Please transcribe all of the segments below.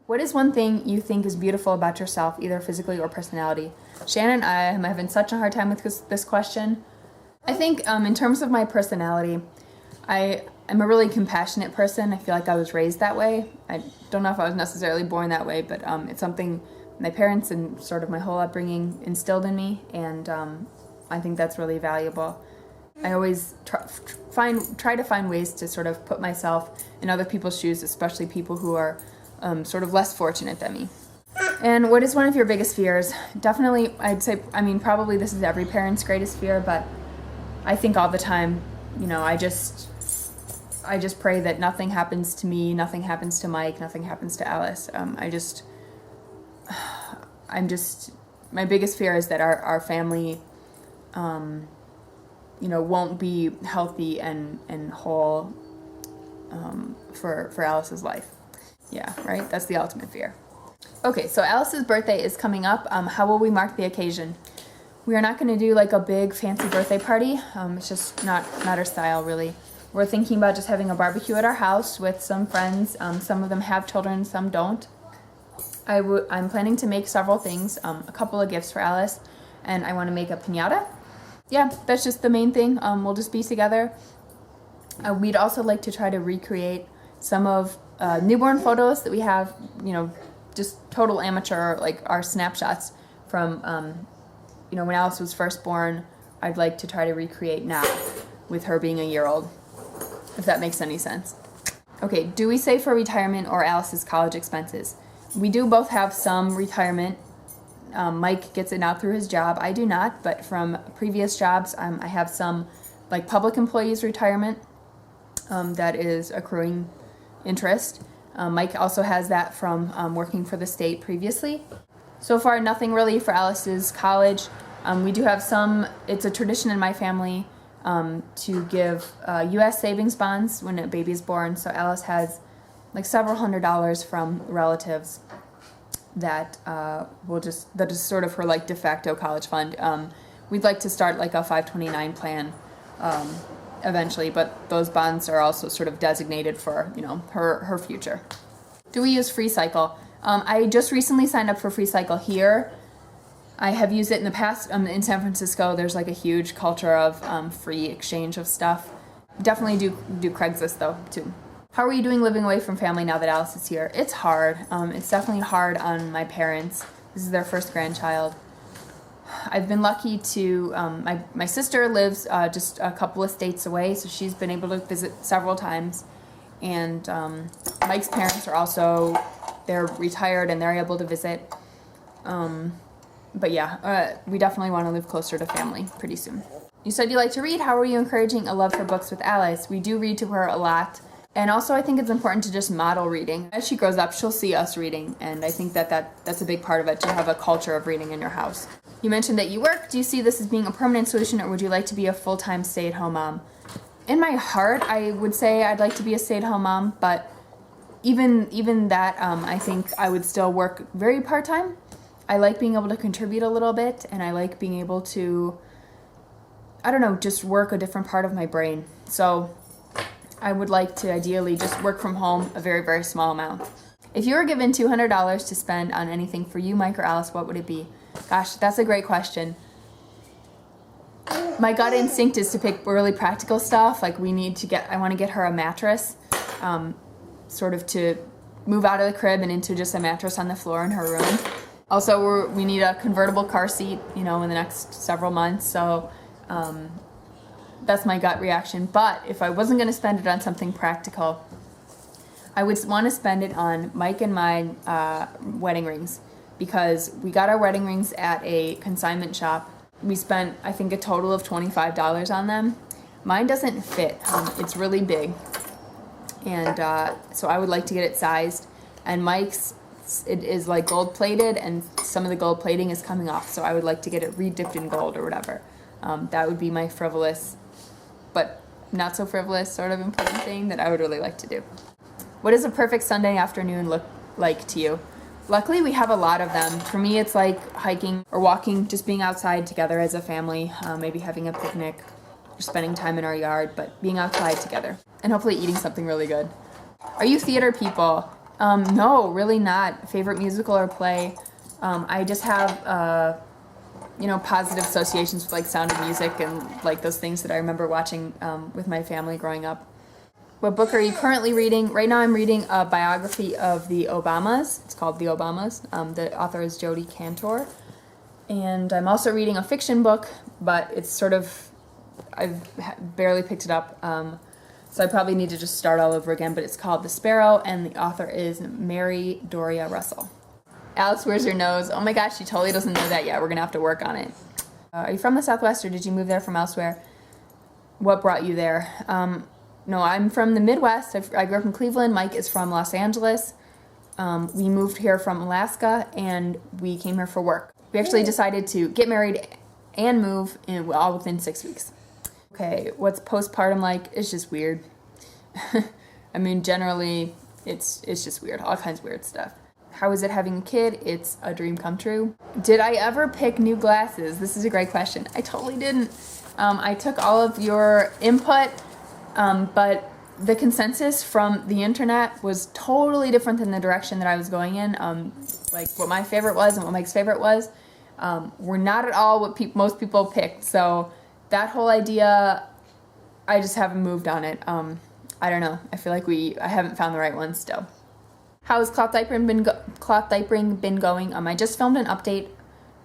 What is one thing you think is beautiful about yourself, either physically or personality? Shannon and I am having such a hard time with this question. I think in terms of my personality, I'm a really compassionate person. I feel like I was raised that way. I don't know if I was necessarily born that way, but it's something my parents and sort of my whole upbringing instilled in me, and I think that's really valuable. I always try to find ways to sort of put myself in other people's shoes, especially people who are sort of less fortunate than me. And what is one of your biggest fears? Definitely, I'd say, probably this is every parent's greatest fear, but I think all the time, I just pray that nothing happens to me, nothing happens to Mike, nothing happens to Alice. My biggest fear is that our family, won't be healthy and whole for Alice's life. Yeah, right? That's the ultimate fear. Okay, so Alice's birthday is coming up. How will we mark the occasion? We are not going to do like a big fancy birthday party. It's just not our style, really. We're thinking about just having a barbecue at our house with some friends. Some of them have children, some don't. I'm planning to make several things, a couple of gifts for Alice, and I want to make a piñata. Yeah, that's just the main thing. We'll just be together. We'd also like to try to recreate some of newborn photos that we have, just total amateur, like our snapshots from, when Alice was first born. I'd like to try to recreate now with her being a year old, if that makes any sense. Okay, do we save for retirement or Alice's college expenses? We do both have some retirement. Mike gets it now through his job. I do not, but from previous jobs, I have some like public employees retirement that is accruing interest. Mike also has that from working for the state previously. So far, nothing really for Alice's college. We do have some, it's a tradition in my family to give U.S. savings bonds when a baby is born. So Alice has like several $100s from relatives that that is sort of her like de facto college fund. We'd like to start like a 529 plan eventually, but those bonds are also sort of designated for, her future. Do we use FreeCycle? I just recently signed up for FreeCycle here. I have used it in the past. In San Francisco, there's like a huge culture of free exchange of stuff. Definitely do Craigslist though, too. How are you doing living away from family now that Alice is here? It's hard. It's definitely hard on my parents. This is their first grandchild. I've been lucky to, my sister lives just a couple of states away, so she's been able to visit several times. And Mike's parents are also, they're retired and they're able to visit. But yeah, we definitely want to live closer to family pretty soon. You said you like to read. How are you encouraging a love for books with Alice? We do read to her a lot. And also I think it's important to just model reading. As she grows up, she'll see us reading. And I think that's a big part of it, to have a culture of reading in your house. You mentioned that you work. Do you see this as being a permanent solution, or would you like to be a full-time stay-at-home mom? In my heart, I would say I'd like to be a stay-at-home mom, but even that, I think I would still work very part-time. I like being able to contribute a little bit, and I like being able to, just work a different part of my brain. So I would like to ideally just work from home a very, very small amount. If you were given $200 to spend on anything for you, Mike, or Alice, what would it be? Gosh, that's a great question. My gut instinct is to pick really practical stuff. Like I want to get her a mattress, sort of to move out of the crib and into just a mattress on the floor in her room. Also, we need a convertible car seat, in the next several months. So that's my gut reaction. But if I wasn't going to spend it on something practical, I would want to spend it on Mike and my wedding rings, because we got our wedding rings at a consignment shop. We spent, I think, a total of $25 on them. Mine doesn't fit. It's really big. And so I would like to get it sized. And Mike's, it is like gold plated, and some of the gold plating is coming off. So I would like to get it re-dipped in gold or whatever. That would be my frivolous, but not so frivolous, sort of important thing that I would really like to do. What does a perfect Sunday afternoon look like to you? Luckily, we have a lot of them. For me, it's like hiking or walking, just being outside together as a family, maybe having a picnic, or spending time in our yard, but being outside together, and hopefully eating something really good. Are you theater people? No, really not. Favorite musical or play? I just have, positive associations with like Sound of Music and like those things that I remember watching with my family growing up. What book are you currently reading? Right now I'm reading a biography of the Obamas. It's called The Obamas. The author is Jodi Kantor. And I'm also reading a fiction book, but it's sort of, I've barely picked it up. So I probably need to just start all over again, but it's called The Sparrow, and the author is Mary Doria Russell. Alice, where's your nose? Oh my gosh, she totally doesn't know that yet. We're gonna have to work on it. Are you from the Southwest, or did you move there from elsewhere? What brought you there? No, I'm from the Midwest. I grew up in Cleveland. Mike is from Los Angeles. We moved here from Alaska, and we came here for work. We actually decided to get married and move all within 6 weeks. Okay, what's postpartum like? It's just weird. I mean, generally, it's just weird. All kinds of weird stuff. How is it having a kid? It's a dream come true. Did I ever pick new glasses? This is a great question. I totally didn't. I took all of your input, but the consensus from the internet was totally different than the direction that I was going in. Like what my favorite was and what Mike's favorite was were not at all what most people picked. So that whole idea, I just haven't moved on it. I don't know. I feel like I haven't found the right one still. How has cloth diapering been going? I just filmed an update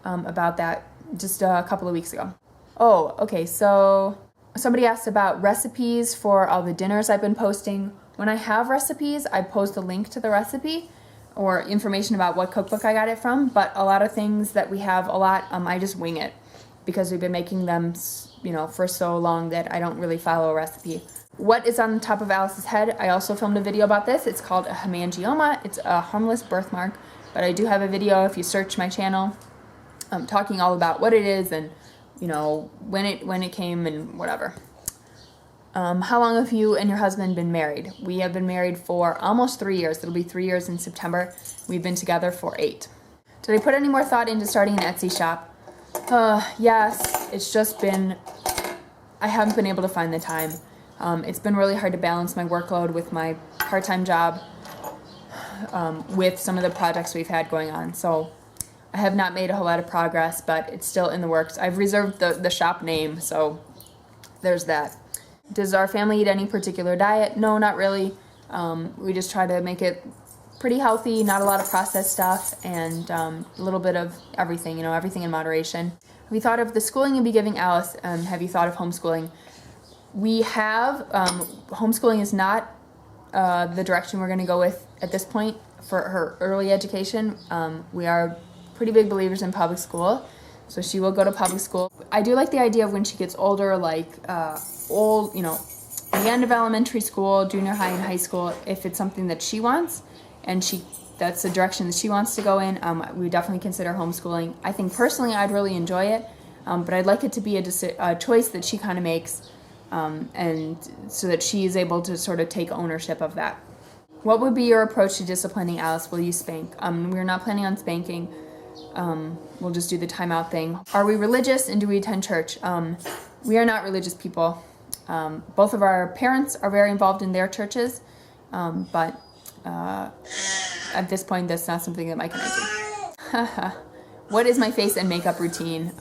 about that just a couple of weeks ago. Oh, okay. So somebody asked about recipes for all the dinners I've been posting. When I have recipes, I post a link to the recipe or information about what cookbook I got it from. But a lot of things that we have I just wing it because we've been making them, for so long that I don't really follow a recipe. What is on the top of Alice's head? I also filmed a video about this. It's called a hemangioma. It's a harmless birthmark, but I do have a video if you search my channel talking all about what it is and when it came and whatever. How long have you and your husband been married? We have been married for almost 3 years. It'll be 3 years in September. We've been together for 8. Did I put any more thought into starting an Etsy shop? Yes, it's just been, I haven't been able to find the time. It's been really hard to balance my workload with my part-time job with some of the projects we've had going on. So I have not made a whole lot of progress, but it's still in the works. I've reserved the shop name, so there's that. Does our family eat any particular diet? No, not really. We just try to make it pretty healthy, not a lot of processed stuff, and a little bit of everything, everything in moderation. Have you thought of the schooling you'll be giving Alice? Have you thought of homeschooling? We have. Homeschooling is not the direction we're going to go with at this point for her early education. We are pretty big believers in public school, so she will go to public school. I do like the idea of when she gets older, like the end of elementary school, junior high, and high school, if it's something that she wants, and that's the direction that she wants to go in, we would definitely consider homeschooling. I think personally I'd really enjoy it, but I'd like it to be a choice that she kind of makes, and so that she is able to sort of take ownership of that. What would be your approach to disciplining Alice? Will you spank? We're not planning on spanking. We'll just do the timeout thing. Are we religious and do we attend church? We are not religious people. Both of our parents are very involved in their churches, but at this point, that's not something that Mike and I do. What is my face and makeup routine?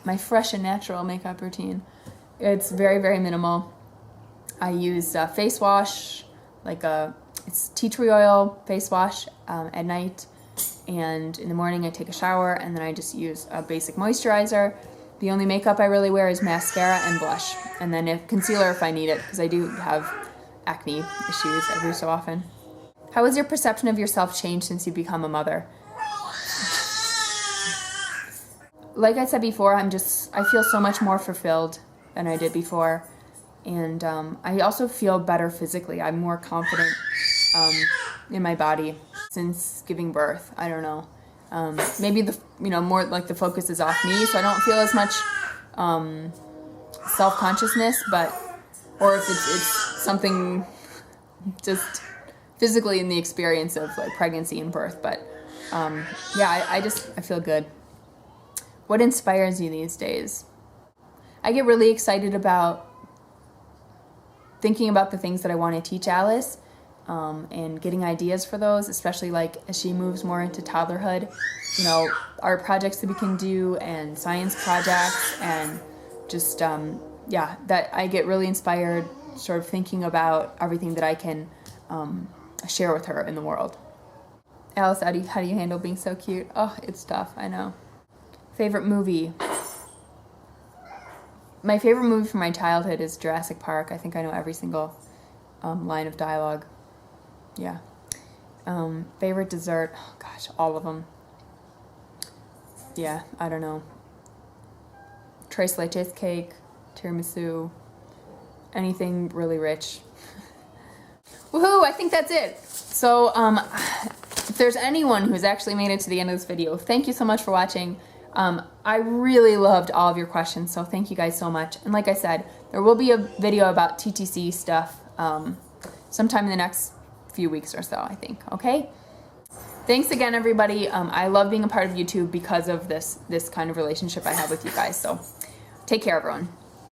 My fresh and natural makeup routine. It's very, very minimal. I use face wash, it's tea tree oil face wash at night, and in the morning I take a shower, and then I just use a basic moisturizer. The only makeup I really wear is mascara and blush, and then concealer if I need it, because I do have acne issues every so often. How has your perception of yourself changed since you've become a mother? Like I said before, I feel so much more fulfilled than I did before, and I also feel better physically. I'm more confident in my body since giving birth. I don't know. Maybe more like the focus is off me, so I don't feel as much self-consciousness, or if it's something just physically in the experience of like pregnancy and birth. But I feel good. What inspires you these days? I get really excited about thinking about the things that I want to teach Alice, and getting ideas for those, especially like as she moves more into toddlerhood, you know, art projects that we can do and science projects, and just, yeah, that I get really inspired sort of thinking about everything that I can share with her in the world. Alice, how do you handle being so cute? Oh, it's tough, I know. Favorite movie? My favorite movie from my childhood is Jurassic Park. I think I know every single line of dialogue. Yeah. Favorite dessert? Oh gosh, all of them. Yeah, I don't know. Tres leches cake, tiramisu, anything really rich. Woohoo, I think that's it. So, if there's anyone who's actually made it to the end of this video, thank you so much for watching. I really loved all of your questions, so thank you guys so much. And like I said, there will be a video about TTC stuff sometime in the next few weeks or so, I think, okay? Thanks again, everybody. I love being a part of YouTube because of this kind of relationship I have with you guys, so take care, everyone.